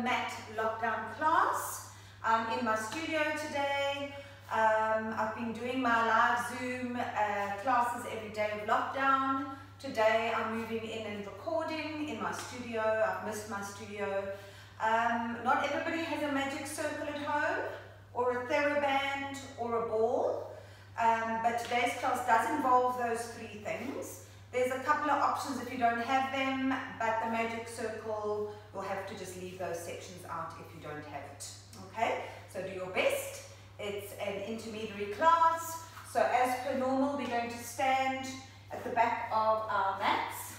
mat lockdown class. I'm in my studio today. I've been doing my live Zoom classes every day of lockdown. Today I'm moving in and recording in my studio. I've missed my studio. Not everybody has a magic circle at home, or a TheraBand, or a ball. But today's class does involve those three things. There's a couple of options if you don't have them, but the magic circle, you'll have to just leave those sections out if you don't have it. Okay, so do your best. It's an intermediary class. So as per normal, we're going to stand at the back of our mats.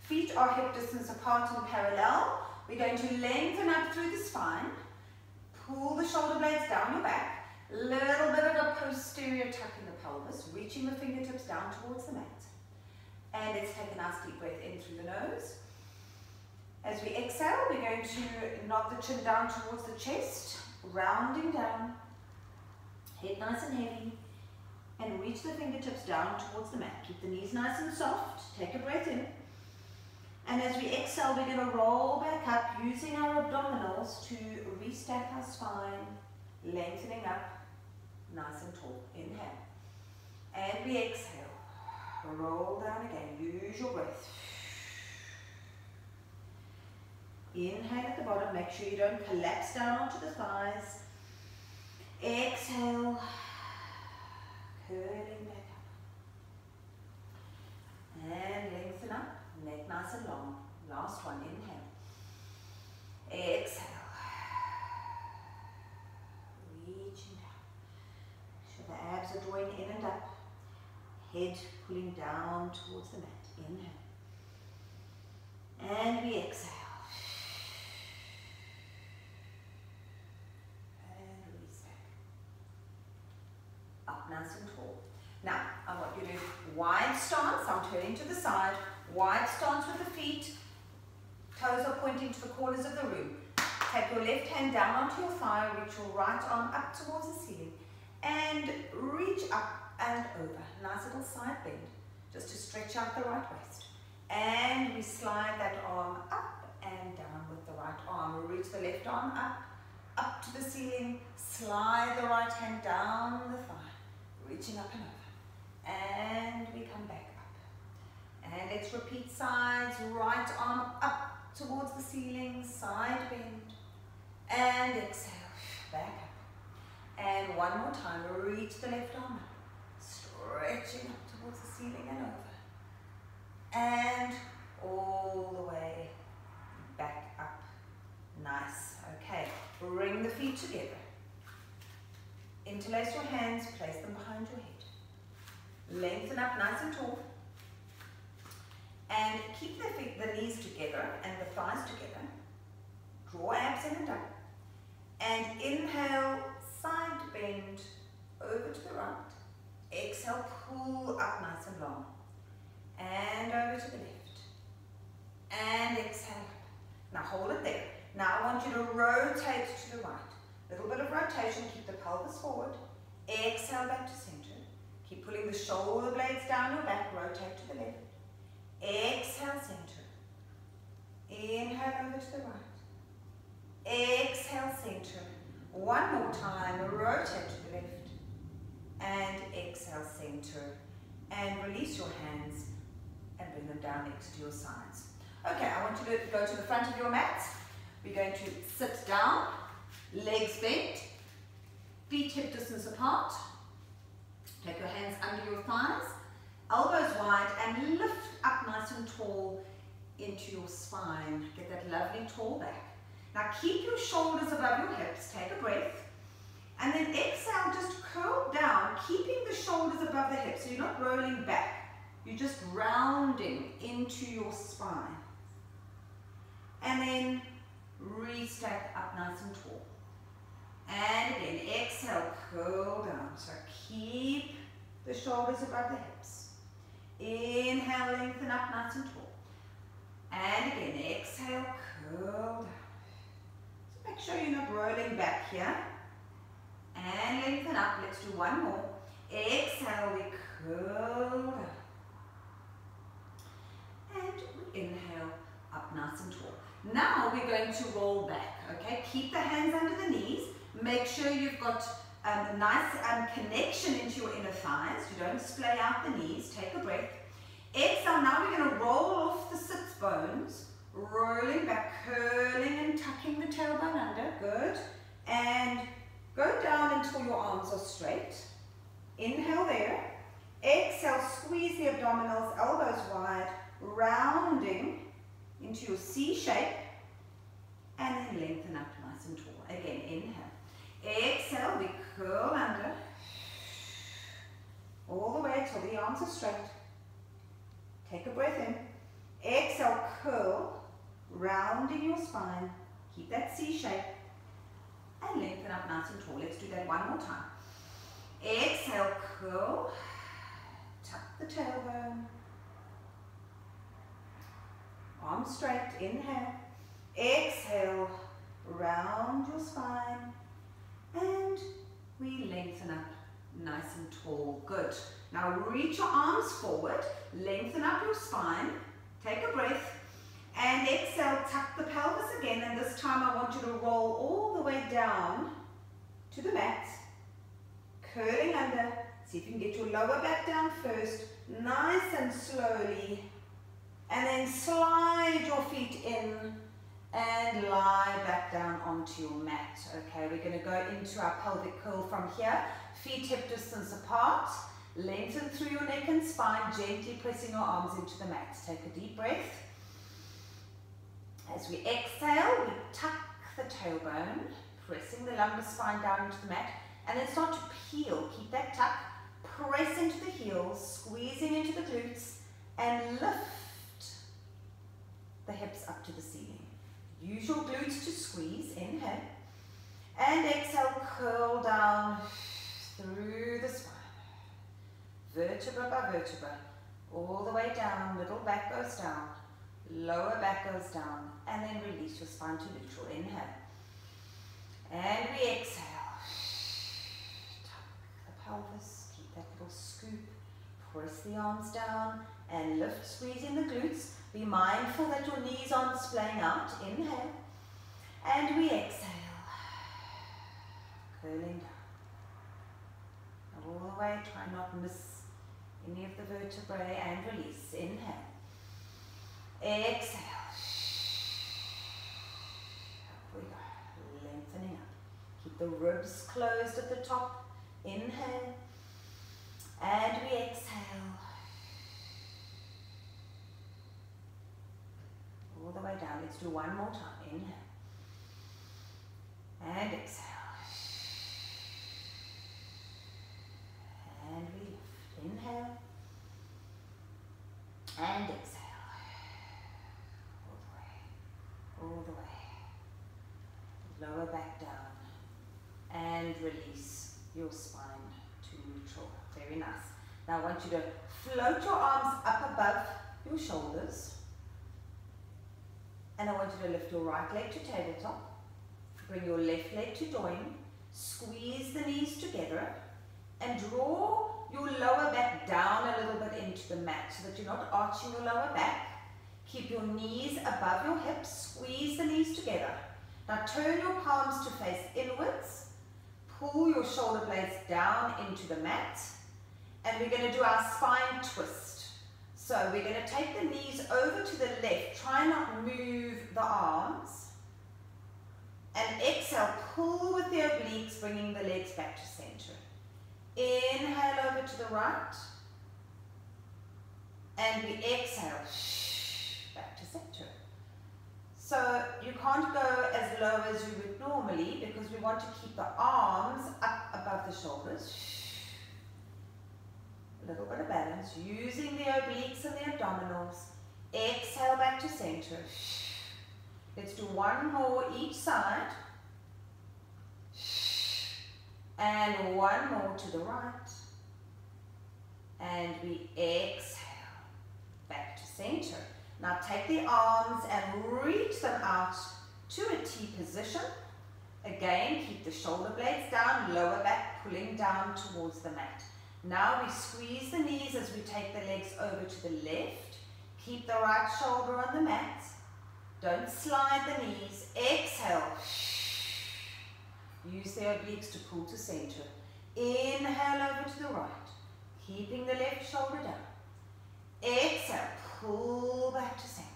Feet are hip distance apart and parallel. We're going to lengthen up through the spine. Pull the shoulder blades down your back. Little bit of a posterior tuck in the pelvis, reaching the fingertips down towards the mat. And let's take a nice deep breath in through the nose. As we exhale, we're going to knock the chin down towards the chest, rounding down, head nice and heavy, and reach the fingertips down towards the mat. Keep the knees nice and soft. Take a breath in. And as we exhale, we're going to roll back up using our abdominals to restack our spine, lengthening up nice and tall. Inhale. And we exhale. Roll down again. Use your breath. Inhale at the bottom. Make sure you don't collapse down onto the thighs. Exhale. Curling back up. And lengthen up. Neck nice and long. Last one. Inhale. Exhale. Reaching down. So the abs are drawing in and up. Head pulling down towards the mat. Inhale. And we exhale. And release back. Up nice and tall. Now, I want you to do wide stance. I'm turning to the side. Wide stance with the feet. Toes are pointing to the corners of the room. Take your left hand down onto your thigh. Reach your right arm up towards the ceiling. And reach up and over. Nice little side bend, just to stretch out the right waist. And we slide that arm up and down with the right arm. Reach the left arm up to the ceiling. Slide the right hand down the thigh, reaching up and over. And we come back up. And let's repeat sides. Right arm up towards the ceiling, side bend. And exhale, back up. And one more time, reach the left arm up. Stretching up towards the ceiling and over. And all the way back up. Nice. Okay. Bring the feet together. Interlace your hands. Place them behind your head. Lengthen up nice and tall. And keep the knees together and the thighs together. Draw abs in and up. And inhale, side bend over to the right. Exhale, pull up nice and long. And over to the left. And exhale up. Now hold it there. Now I want you to rotate to the right. Little bit of rotation, keep the pelvis forward. Exhale back to center. Keep pulling the shoulder blades down your back, rotate to the left. Exhale, center. Inhale over to the right. Exhale, center. One more time, rotate to the left. And exhale, center. And release your hands and bring them down next to your sides. Okay, I want you to go to the front of your mat. We're going to sit down, legs bent, feet hip distance apart. Take your hands under your thighs, elbows wide, and lift up nice and tall into your spine. Get that lovely tall back. Now keep your shoulders above your hips. Take a breath. And then exhale, just curl down, keeping the shoulders above the hips. So you're not rolling back. You're just rounding into your spine. And then restack up nice and tall. And again, exhale, curl down. So keep the shoulders above the hips. Inhale, lengthen up nice and tall. And again, exhale, curl down. So make sure you're not rolling back here. And lengthen up. Let's do one more. Exhale, we curl down. And we inhale up nice and tall. Now we're going to roll back, okay? Keep the hands under the knees. Make sure you've got a nice connection into your inner thighs. You don't splay out the knees. Take a breath. Exhale. Now we're going to roll off the sits bones, rolling back, curling and tucking the tailbone under. Good. And go down until your arms are straight. Inhale there. Exhale, squeeze the abdominals, elbows wide, rounding into your C shape, and then lengthen up nice and tall. Again, inhale. Exhale, we curl under, all the way till the arms are straight. Take a breath in. Exhale, curl, rounding your spine. Keep that C shape, and lengthen up nice and tall. Let's do that one more time. Exhale, curl, tuck the tailbone. Arms straight, inhale. Exhale, round your spine. And we lengthen up nice and tall. Good. Now reach your arms forward, lengthen up your spine. Take a breath. And exhale, tuck the pelvis again. And this time I want you to roll all the way down to the mat. Curling under. See if you can get your lower back down first. Nice and slowly. And then slide your feet in and lie back down onto your mat. Okay, we're going to go into our pelvic curl from here. Feet hip distance apart. Lengthen through your neck and spine, gently pressing your arms into the mat. Take a deep breath. As we exhale, we tuck the tailbone, pressing the lumbar spine down into the mat. And then start to peel. Keep that tuck. Press into the heels, squeezing into the glutes, and lift the hips up to the ceiling. Use your glutes to squeeze. Inhale. And exhale, curl down through the spine. Vertebra by vertebra. All the way down. Middle back goes down. Lower back goes down. And then release your spine to neutral. Inhale. And we exhale. Tuck the pelvis. Keep that little scoop. Press the arms down. And lift, squeezing the glutes. Be mindful that your knees aren't splaying out. Inhale. And we exhale. Curling down. All the way. Try not to miss any of the vertebrae. And release. Inhale. Exhale. Up we go. Lengthening up. Keep the ribs closed at the top. Inhale. And we exhale. All the way down. Let's do one more time. Inhale. And exhale. And we lift. Inhale. And exhale. All the way. Lower back down. And release your spine to neutral. Very nice. Now I want you to float your arms up above your shoulders. And I want you to lift your right leg to tabletop. Bring your left leg to join. Squeeze the knees together. And draw your lower back down a little bit into the mat so that you're not arching your lower back. Keep your knees above your hips. Squeeze the knees together. Now turn your palms to face inwards. Pull your shoulder blades down into the mat. And we're going to do our spine twist. So we're going to take the knees over to the left. Try not move the arms. And exhale, pull with the obliques, bringing the legs back to center. Inhale over to the right. And we exhale, back to center. So you can't go as low as you would normally because we want to keep the arms up above the shoulders. A little bit of balance, using the obliques and the abdominals. Exhale back to center. Let's do one more each side. And one more to the right. And we exhale back to center. Now take the arms and reach them out to a T position. Again, keep the shoulder blades down, lower back pulling down towards the mat. Now we squeeze the knees as we take the legs over to the left. Keep the right shoulder on the mat. Don't slide the knees. Exhale. Use the obliques to pull to center. Inhale over to the right, keeping the left shoulder down. Exhale, pull back to center.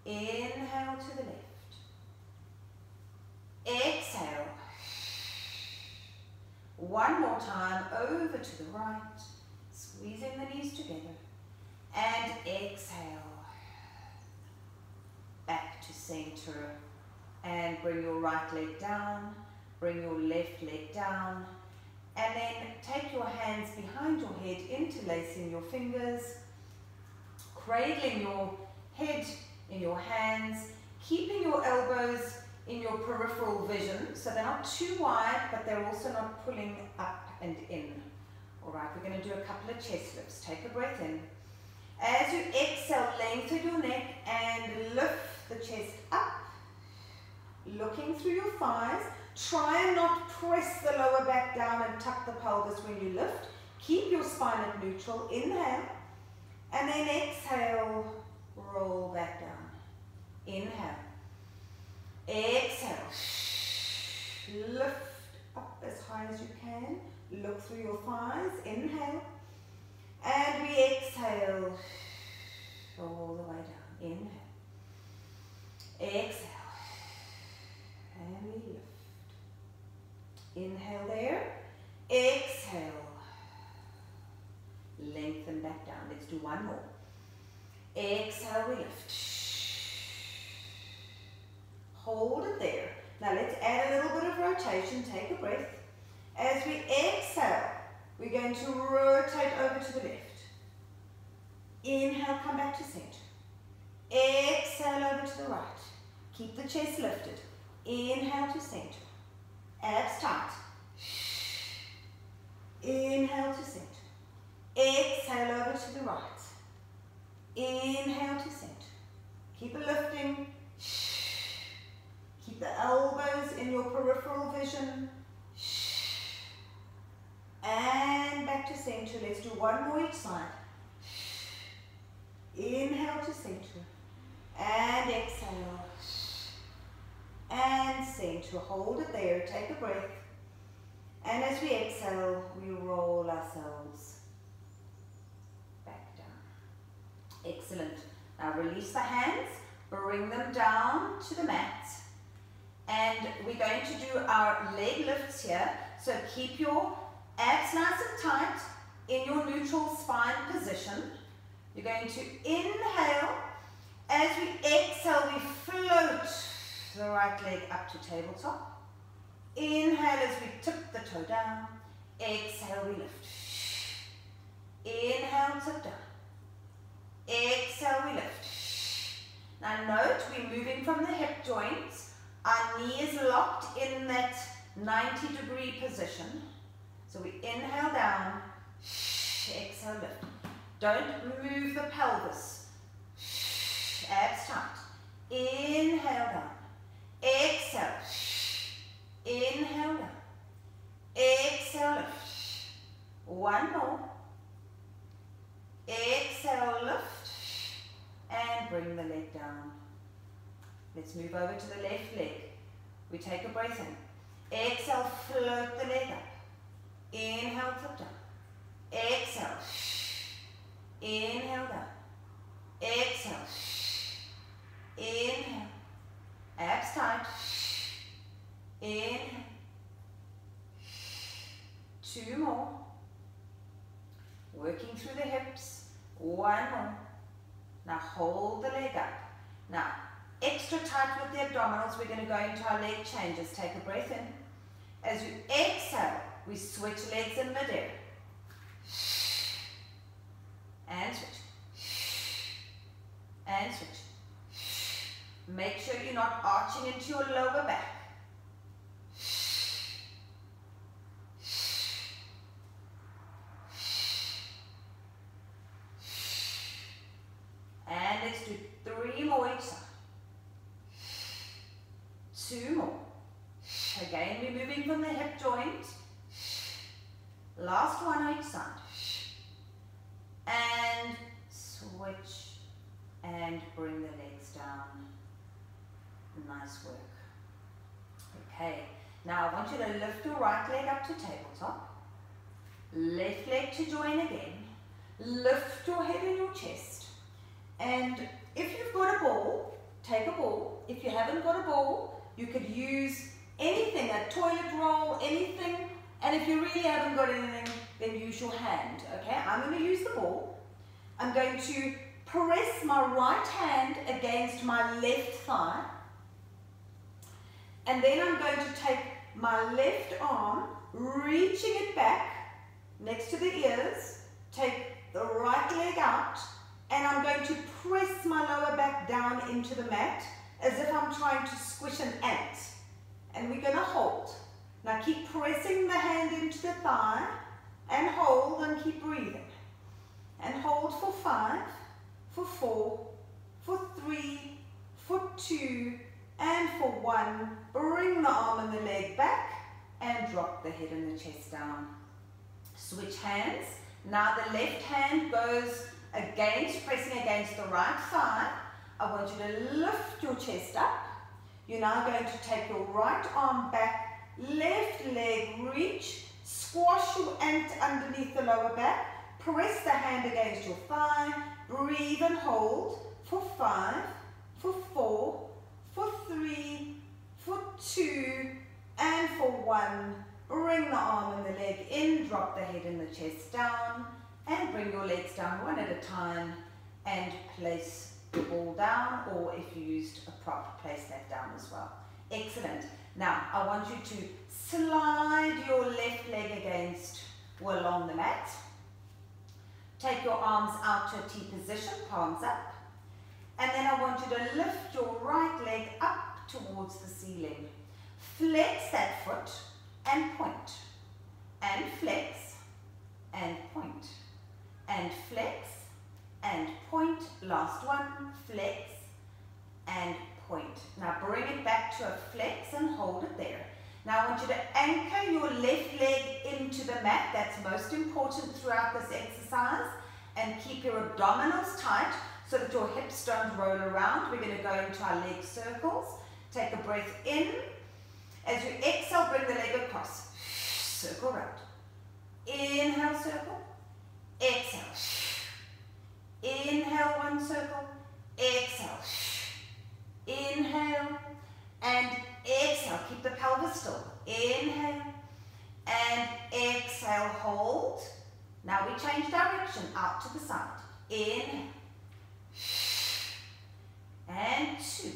Inhale to the left. Exhale. One more time, over to the right, squeezing the knees together. And exhale. Back to center. And bring your right leg down. Bring your left leg down. And then take your hands behind your head, interlacing your fingers. Cradling your head in your hands. Keeping your elbows in your peripheral vision, so they're not too wide, but they're also not pulling up and in. All right, we're going to do a couple of chest lifts. Take a breath in. As you exhale, lengthen your neck and lift the chest up, looking through your thighs. Try and not press the lower back down and tuck the pelvis when you lift. Keep your spine at neutral. Inhale, and then exhale, roll back down. Inhale. Exhale. Lift up as high as you can. Look through your thighs. Inhale. And we exhale. All the way down. Inhale. Exhale. And we lift. Inhale there. Exhale. Lengthen back down. Let's do one more. Exhale, we lift. Hold it there. Now let's add a little bit of rotation. Take a breath. As we exhale, we're going to rotate over to the left. Inhale, come back to center. Exhale over to the right. Keep the chest lifted. Inhale to center. Abs tight. Inhale to center. Exhale over to the right. Inhale to center. Keep it lifting. Keep the elbows in your peripheral vision. And back to center. Let's do one more each side. Inhale to center. And exhale. And center. Hold it there. Take a breath. And as we exhale, we roll ourselves back down. Excellent. Now release the hands. Bring them down to the mat. And we're going to do our leg lifts here. So keep your abs nice and tight in your neutral spine position. You're going to inhale. As we exhale, we float the right leg up to tabletop. Inhale as we tip the toe down. Exhale, we lift. Inhale, tip down. Exhale, we lift. Now note, we're moving from the hip joints. Our knee is locked in that 90-degree position. So we inhale down, exhale lift. Don't move the pelvis. Abs tight. Inhale down. Exhale. Inhale down. Exhale lift. One more. Exhale lift. And bring the leg down. Let's move over to the left leg. We take a breath in. Exhale, float the leg up. Inhale, tip down. Exhale. Inhale down. Exhale. Inhale. Abs tight. Inhale. Two more. Working through the hips. One more. Now hold the leg up. Now, extra tight with the abdominals. We're going to go into our leg changes. Take a breath in. As you exhale, we switch legs in midair. And switch. And switch. Make sure you're not arching into your lower back. And let's do 3 more each side. 2 more. Again, we're moving from the hip joint. Last one each side. And switch and bring the legs Nice work. Okay, now I want you to lift your right leg up to tabletop. Left leg to join again. Lift your head and your chest. And if you've got a ball, take a ball. If you haven't got a ball, you could use anything, a toilet roll, anything. And if you really haven't got anything, then use your hand, okay? I'm going to use the ball. I'm going to press my right hand against my left thigh. And then I'm going to take my left arm, reaching it back next to the ears, take the right leg out, and I'm going to press my lower back down into the mat as if I'm trying to squish an ant. And we're going to hold. Now keep pressing the hand into the thigh and hold and keep breathing. And hold for 5, for 4, for 3, for 2, and for 1. Bring the arm and the leg back and drop the head and the chest down. Switch hands. Now the left hand goes against, pressing against the right thigh. I want you to lift your chest up. You're now going to take your right arm back, left leg reach, squash your ant underneath the lower back, press the hand against your thigh, breathe and hold for 5, for 4, for 3, for 2, and for 1. Bring the arm and the leg in, drop the head and the chest down, and bring your legs down one at a time and place the ball down, or if you used a prop, place that down as well. Excellent. Now, I want you to slide your left leg against or along the mat. Take your arms out to a T position, palms up. And then I want you to lift your right leg up towards the ceiling. Flex that foot and point. And flex and point. And flex and point. Last one, flex and point. Now bring it back to a flex and hold it there. Now I want you to anchor your left leg into the mat. That's most important throughout this exercise. And keep your abdominals tight so that your hips don't roll around. We're going to go into our leg circles. Take a breath in. As you exhale, bring the leg across. Circle round. Inhale, circle. Exhale. Inhale, one circle. Exhale. Inhale and exhale. Keep the pelvis still. Inhale and exhale. Hold. Now we change direction out to the side. Inhale. And 2.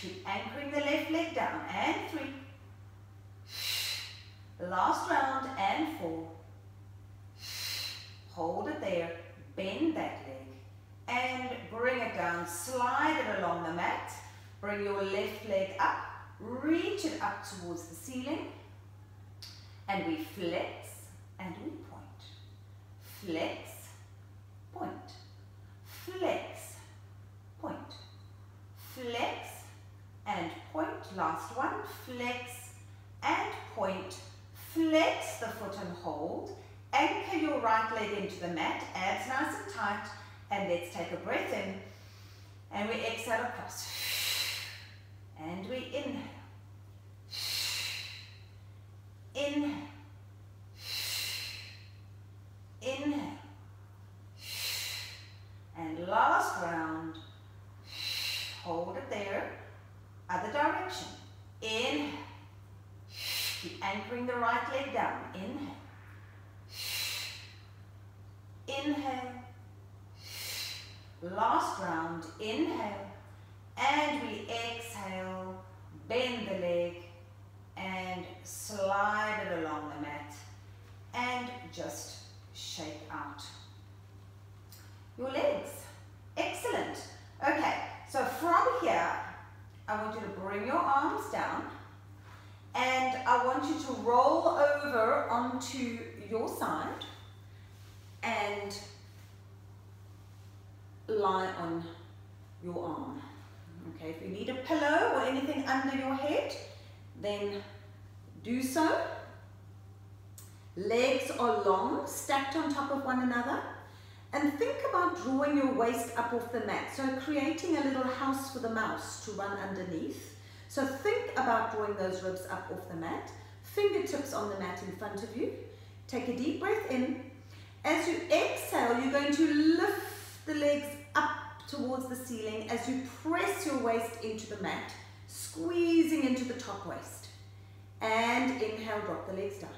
Keep anchoring the left leg down. And 3. Last round. And 4. Hold it there. Bend that leg. And bring it down. Slide it along the mat. Bring your left leg up. Reach it up towards the ceiling. And we flex and we point. Flex, point. Flex, point. Flex and point. Last one. Flex and point. Flex the foot and hold. Anchor your right leg into the mat. Abs nice and tight. And let's take a breath in. And we exhale across. And we inhale. Inhale. Inhale. And last round. Hold it there. Other direction. Inhale. Keep anchoring the right leg down. Inhale. Inhale. Last round. Inhale. And we exhale. Bend the leg. And slide it along the mat. And just shake out your legs. Excellent. Okay, so from here, I want you to bring your arms down and I want you to roll over onto your side and lie on your arm. Okay, if you need a pillow or anything under your head, then do so. Legs are long, stacked on top of one another, And think about drawing your waist up off the mat. So creating a little house for the mouse to run underneath. So think about drawing those ribs up off the mat. Fingertips on the mat in front of you. Take a deep breath in. As you exhale, you're going to lift the legs up towards the ceiling as you press your waist into the mat, squeezing into the top waist. And inhale, drop the legs down.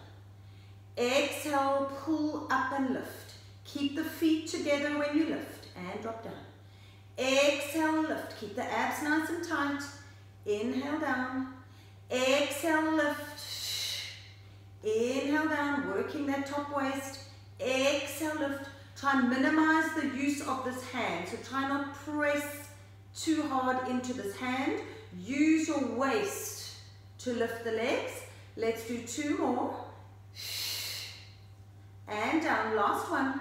Exhale, pull up and lift. Keep the feet together when you lift and drop down. Exhale, lift. Keep the abs nice and tight. Inhale down. Exhale, lift. Inhale down, working that top waist. Exhale, lift. Try and minimize the use of this hand. So try not press too hard into this hand. Use your waist to lift the legs. Let's do 2 more. And down, last one.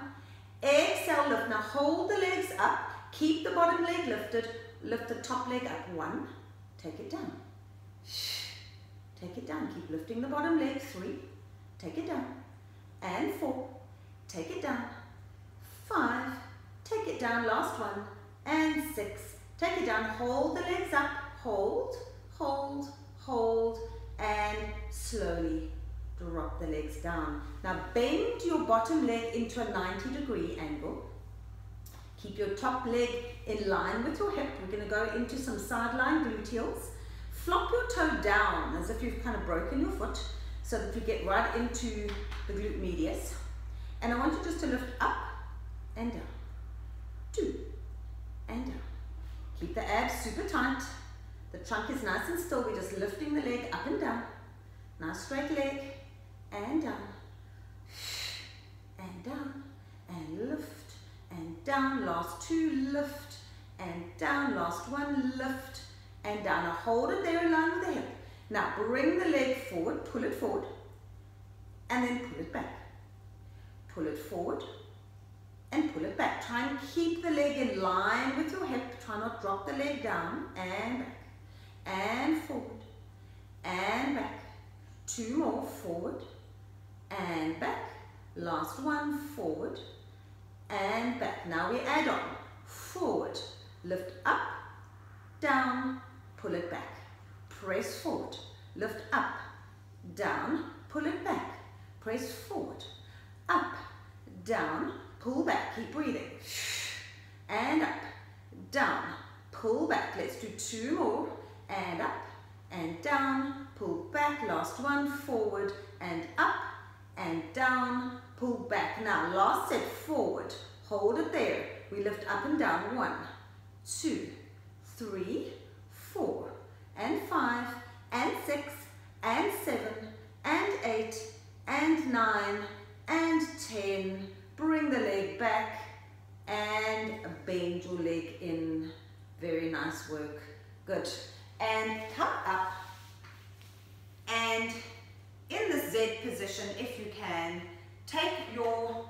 Exhale, lift. Now hold the legs up. Keep the bottom leg lifted. Lift the top leg up. 1. Take it down. Take it down. Keep lifting the bottom leg. 3. Take it down. And 4. Take it down. 5. Take it down. Last one. And 6. Take it down. Hold the legs up. Hold, hold, hold. And slowly drop the legs down. Now bend your bottom leg into a 90-degree angle. Keep your top leg in line with your hip. We're going to go into some sideline gluteals. Flop your toe down as if you've kind of broken your foot so that you get right into the glute medius. And I want you just to lift up and down. 2 and down. Keep the abs super tight. The trunk is nice and still. We're just lifting the leg up and down. Nice straight leg. And down. And down. And lift. And down. Last 2, lift. And down. Last 1, lift. And down. Now hold it there in line with the hip. Now bring the leg forward. Pull it forward. And then pull it back. Pull it forward. And pull it back. Try and keep the leg in line with your hip. Try not drop the leg down. And back. And forward. And back. 2 more. Forward. And back. Last 1. Forward. And back. Now we add on. Forward. Lift up. Down. Pull it back. Press forward. Lift up. Down. Pull it back. Press forward. Up. Down. Pull back. Keep breathing. And up. Down. Pull back. Let's do 2 more. And up. And down. Pull back. Last 1. Forward. And up. And down. Pull back. Now last set. Forward. Hold it there. We lift up and down. 1, 2, 3, 4, and 5, and 6, and 7, and 8, and 9, and 10. Bring the leg back and bend your leg in. Very nice work. Good. And come up. And in the Z position, if you can, take your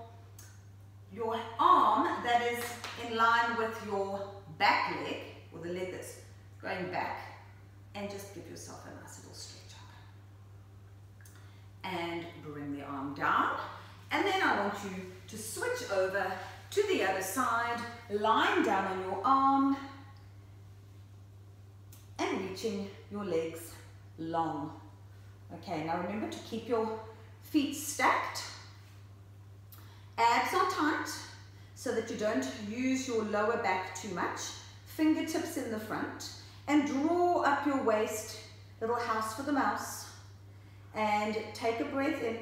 arm that is in line with your back leg, or the leg that's going back, and just give yourself a nice little stretch up. And bring the arm down. And then I want you to switch over to the other side, lying down on your arm and reaching your legs long. Okay, now remember to keep your feet stacked. Abs are tight so that you don't use your lower back too much. Fingertips in the front, and draw up your waist, little house for the mouse. And take a breath in.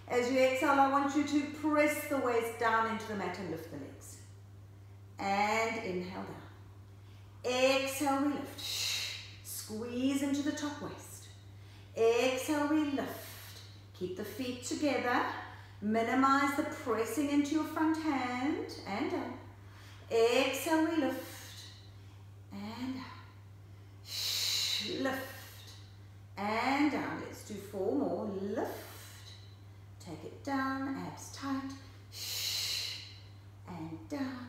As you exhale, I want you to press the waist down into the mat and lift the legs. And inhale down. Exhale, we lift. Squeeze into the top waist. Exhale, we lift. Keep the feet together. Minimize the pressing into your front hand and down. Exhale, we lift. And down. Lift. And down. Let's do 4 more. Lift. Take it down. Abs tight. And down.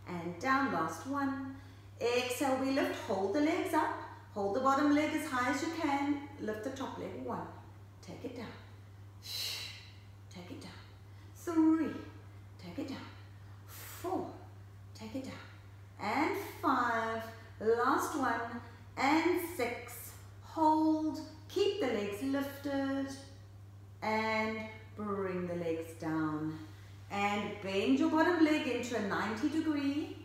And down. Last 1. Exhale, we lift. Hold the legs up. Hold the bottom leg as high as you can. Lift the top leg. 1. Take it down. Take it down. 3. one, and 6. Hold, keep the legs lifted, and bring the legs down. And bend your bottom leg into a 90 degree.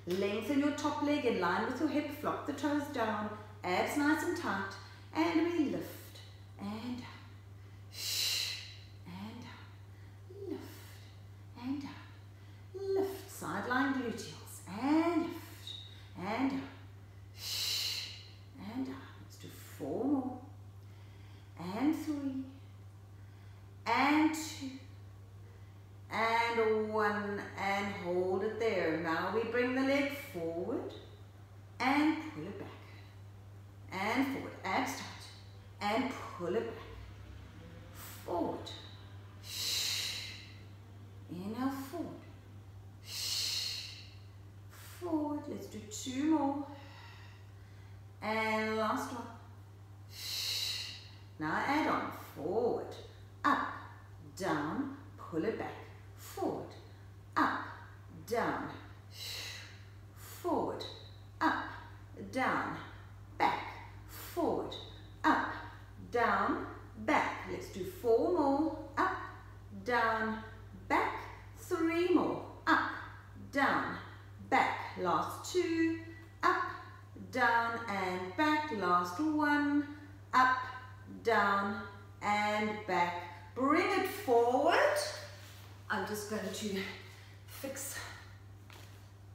Lengthen your top leg in line with your hip, flop the toes down, abs nice and tight, and we lift, and up, shh, and up, lift, and up, lift, sideline gluteals, and lift, and up, shh, and up. Let's do 4 more, and 3, and 2, and 1, and hold it there. Now we bring the leg forward and pull it back, and forward, abs tight, and pull it back, forward, shh, inhale, forward, shh, forward. Let's do 2 more, and last one, shh. Now add on, forward, up, down, pull it back, forward, up, down, forward, up, down, back, forward, up, down, back. Let's do 4 more, up, down, back, 3 more, up, down, back, last 2, up, down, and back, last 1, up, down, and back. Bring it forward. I'm just going to fix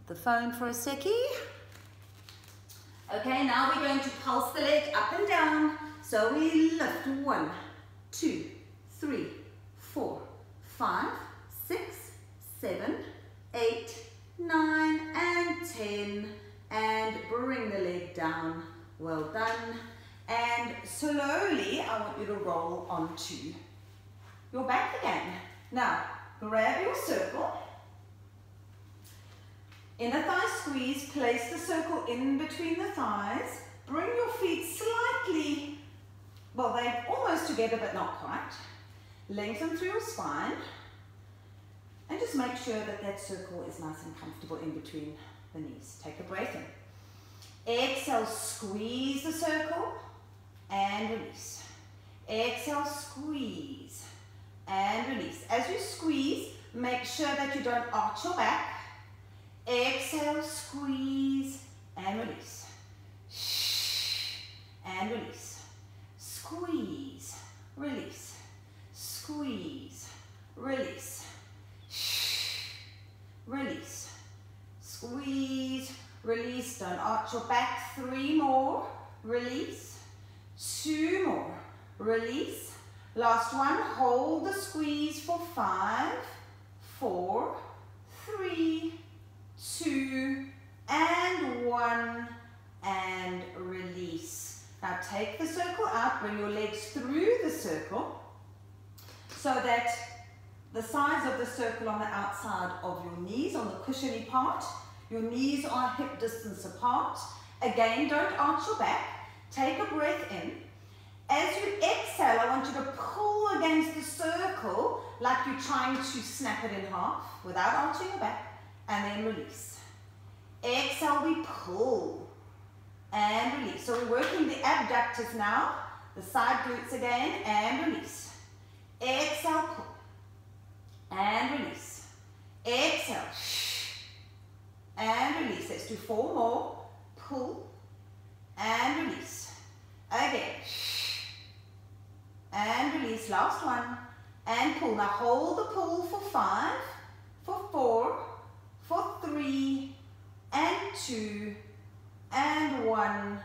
the phone for a seckie. Okay, now we're going to pulse the leg up and down. So we lift 1, 2, 3, 4, 5, 6, 7, 8, 9, and 10. And bring the leg down. Well done. And slowly, I want you to roll onto your back again. Now, grab your circle. Inner thigh squeeze, place the circle in between the thighs. Bring your feet slightly, well, they're almost together, but not quite. Lengthen through your spine. And just make sure that that circle is nice and comfortable in between the knees. Take a breath in. Exhale, squeeze the circle and release. Exhale, squeeze and release. As you squeeze, make sure that you don't arch your back. Exhale, squeeze and release. Shh, and release. Squeeze, release. Squeeze, release. Shh, release. Squeeze, release. Don't arch your back. 3 more. Release. 2 more. Release. Last one. Hold the squeeze for 5, 4, 3, 2, and 1, and release. Now take the circle out, bring your legs through the circle so that the sides of the circle on the outside of your knees, on the cushiony part, your knees are hip distance apart. Again, don't arch your back. Take a breath in. As you exhale, I want you to pull against the circle like you're trying to snap it in half without arching your back, and then release. Exhale, we pull and release. So we're working the abductors now, the side glutes again, and release. Exhale, pull and release. Exhale, and release. Let's do 4 more. Pull and release. Again, and release. Last one, and pull. Now hold the pull for 5, for 4, for 3, and 2, and 1,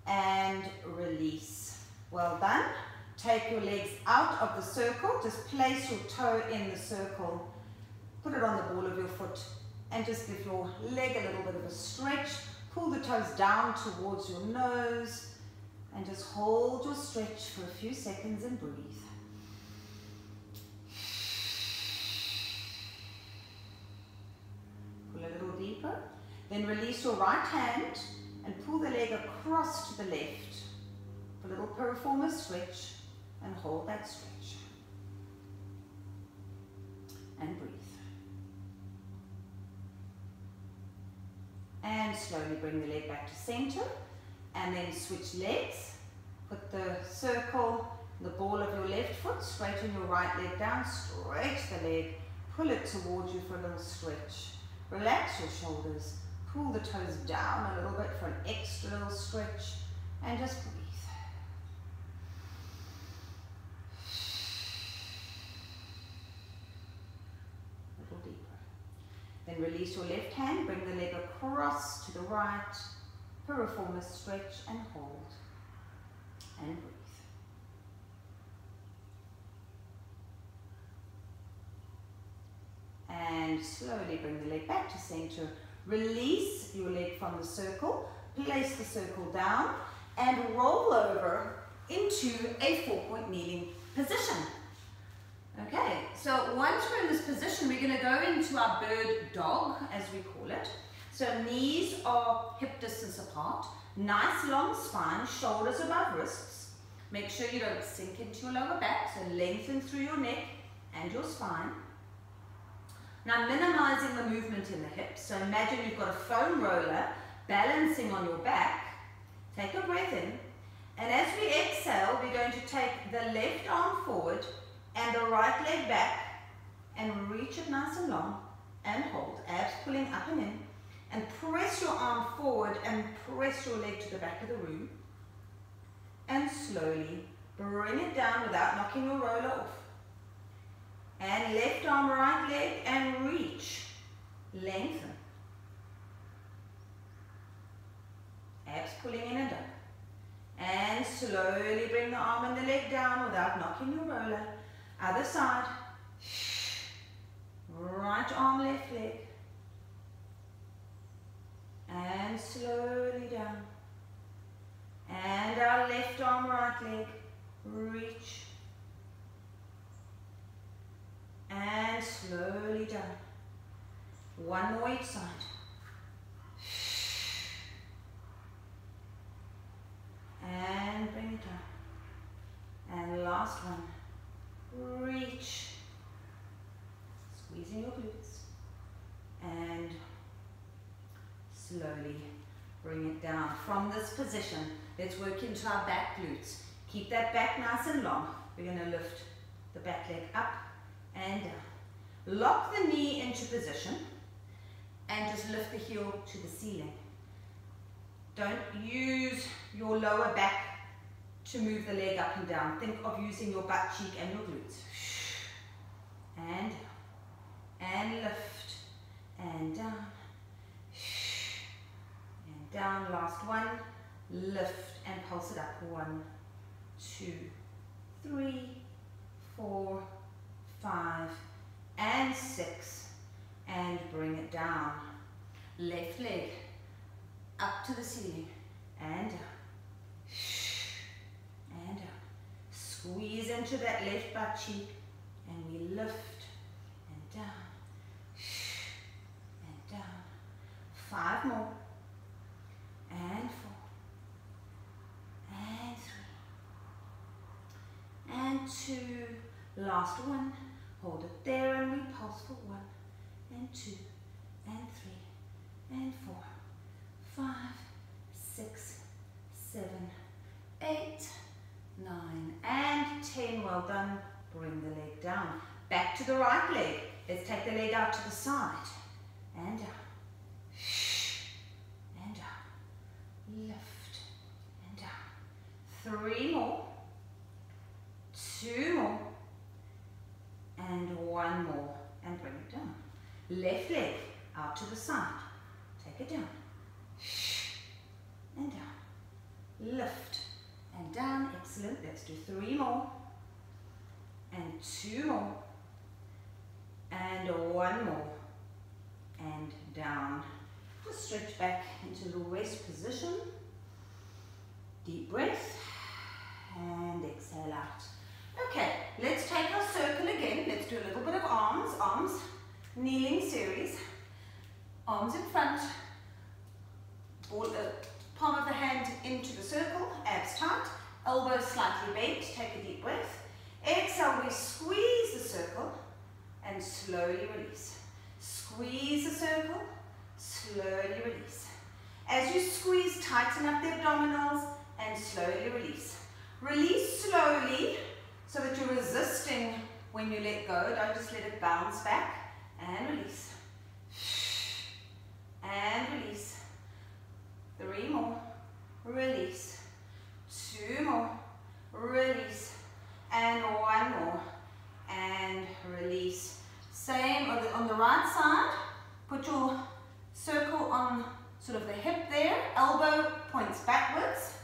and release. Well done. Take your legs out of the circle. Just place your toe in the circle. Put it on the ball of your foot and just give your leg a little bit of a stretch. Pull the toes down towards your nose and just hold your stretch for a few seconds and breathe. Pull a little deeper. Then release your right hand and pull the leg across to the left. A little piriformis stretch and hold that stretch. And breathe. And slowly bring the leg back to center, and then switch legs. Put the circle, the ball of your left foot, straighten your right leg down, stretch the leg, pull it towards you for a little stretch. Relax your shoulders, pull the toes down a little bit for an extra little stretch, and just breathe. A little deeper. Then release your left hand, bring the leg across to the right, piriformis stretch and hold, and breathe. And slowly bring the leg back to center. Release your leg from the circle, place the circle down, and roll over into a 4-point kneeling position. Okay, so once we're in this position, we're going to go into our bird dog, as we call it. So knees are hip distance apart, nice long spine, shoulders above wrists. Make sure you don't sink into your lower back, so lengthen through your neck and your spine. Now minimizing the movement in the hips, so imagine you've got a foam roller balancing on your back. Take a breath in, and as we exhale, we're going to take the left arm forward and the right leg back and reach it nice and long and hold, abs pulling up and in, and press your arm forward and press your leg to the back of the room, and slowly bring it down without knocking your roller off. And left arm, right leg, and reach. Lengthen. Abs pulling in and up. And slowly bring the arm and the leg down without knocking your roller. Other side. Right arm, left leg. And slowly down. And our left arm, right leg. Reach. And slowly down. One more each side. And bring it down. And last one. Reach. Squeezing your glutes. And slowly bring it down. From this position, let's work into our back glutes. Keep that back nice and long. We're going to lift the back leg up and down. Lock the knee into position and just lift the heel to the ceiling. Don't use your lower back to move the leg up and down. Think of using your butt cheek and your glutes. And down. And lift. And down. And down. Last one. Lift and pulse it up. 1, 2, 3, 4, 5, and 6, and bring it down. Left leg up to the ceiling, and down, and down. Squeeze into that left butt cheek, and we lift, and down, and down. 5 more, and 4, and 3, and 2, last one. Hold it there and we pulse for 1, and 2, and 3, and 4, 5, 6, 7, 8, 9, and 10. Well done. Bring the leg down. Back to the right leg. Let's take the leg out to the side. And down. And down. Lift. And down. 3 more. 2 more. And 1 more, and bring it down. Left leg out to the side. Take it down. And down. Lift and down. Excellent. Let's do 3 more. And 2 more. And 1 more. And down. Just stretch back into the rest position. Deep breath. And exhale out. Okay, let's take our circle again. Let's do a little bit of arms, kneeling series. Arms in front, ball the palm of the hand into the circle, abs tight, elbows slightly bent, take a deep breath. Exhale, we squeeze the circle and slowly release. Squeeze the circle, slowly release. As you squeeze, tighten up the abdominals and slowly release. Release slowly so that you're resisting when you let go. Don't just let it bounce back. And release. And release. 3 more. Release. 2 more. Release. And 1 more. And release. Same on the right side. Put your circle on sort of the hip there. Elbow points backwards.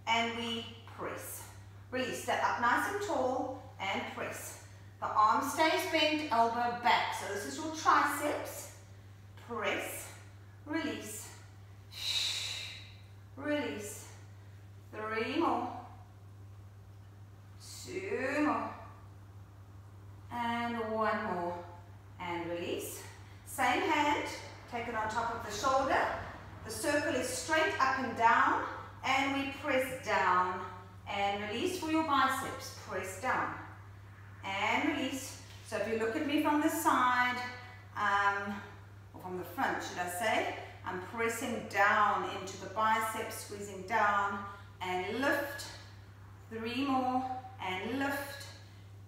And we press. Release. Step up nice and tall and press. The arm stays bent, elbow back. So this is your triceps. Press. Release. Release. 3 more. 2 more. And 1 more. And release. Same hand. Take it on top of the shoulder. The circle is straight up and down. And we press down. And release for your biceps. Press down. And release. So if you look at me from the side, or from the front, should I say, I'm pressing down into the biceps, squeezing down, and lift. 3 more, and lift.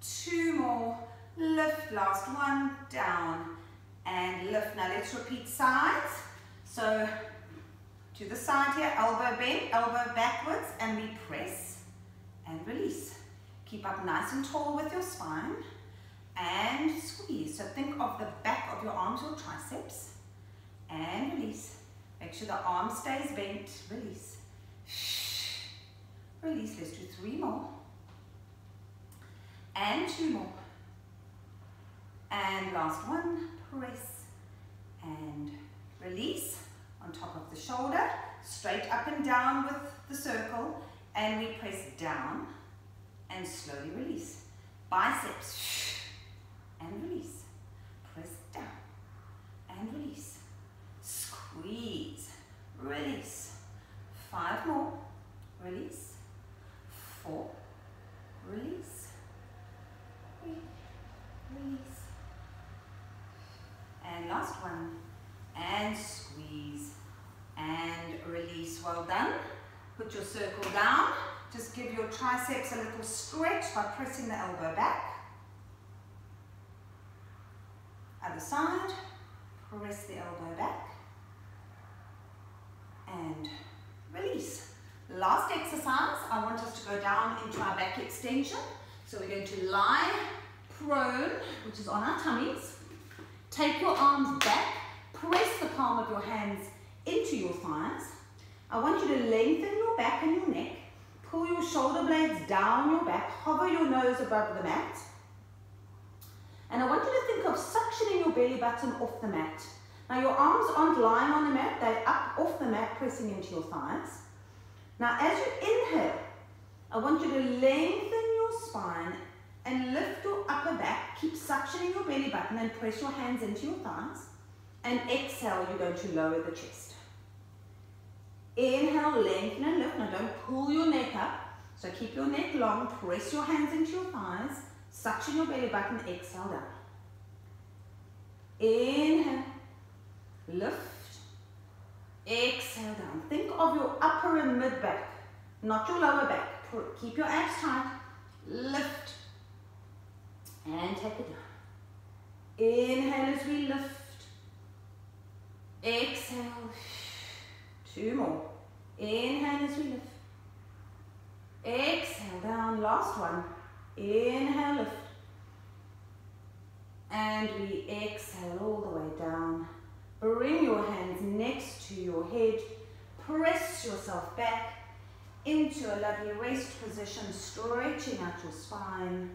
2 more, lift. Last one, down, and lift. Now let's repeat sides. So to the side here, elbow bent, elbow backwards, and we press and release. Keep up nice and tall with your spine and squeeze. So think of the back of your arms or triceps and release. Make sure the arm stays bent. Release. Release. Let's do 3 more and 2 more. And last one. Press and release on top of the shoulder. Straight up and down with the circle. And we press down. And slowly release. Biceps. And release. Press down. And release. Squeeze. Release. 5 more. Release. 4. Release. 3. Release. And last one. And squeeze. And release. Well done. Put your circle down. Just give your triceps a little stretch by pressing the elbow back. Other side, press the elbow back. And release. Last exercise, I want us to go down into our back extension. So we're going to lie prone, which is on our tummies. Take your arms back, press the palm of your hands into your thighs. I want you to lengthen your back and your neck. Pull your shoulder blades down your back, hover your nose above the mat. And I want you to think of suctioning your belly button off the mat. Now your arms aren't lying on the mat, they're up off the mat, pressing into your thighs. Now as you inhale, I want you to lengthen your spine and lift your upper back. Keep suctioning your belly button and press your hands into your thighs. And exhale, you're going to lower the chest. Inhale, lengthen and lift. Now don't pull your neck up. So keep your neck long. Press your hands into your thighs. Suction your belly button. Exhale down. Inhale. Lift. Exhale down. Think of your upper and mid back, not your lower back. Keep your abs tight. Lift. And take it down. Inhale as we lift. Exhale. 2 more. Inhale as we lift. Exhale down. Last one. Inhale, lift. And we exhale all the way down. Bring your hands next to your head. Press yourself back into a lovely rest position, stretching out your spine.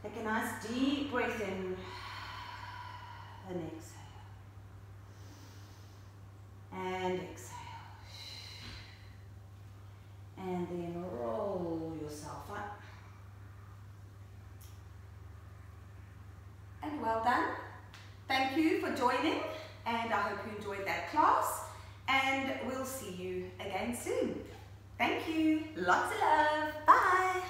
Take a nice deep breath in and exhale. And exhale. And then roll yourself up. And well done. Thank you for joining, and I hope you enjoyed that class, and we'll see you again soon. Thank you. Lots of love. Bye.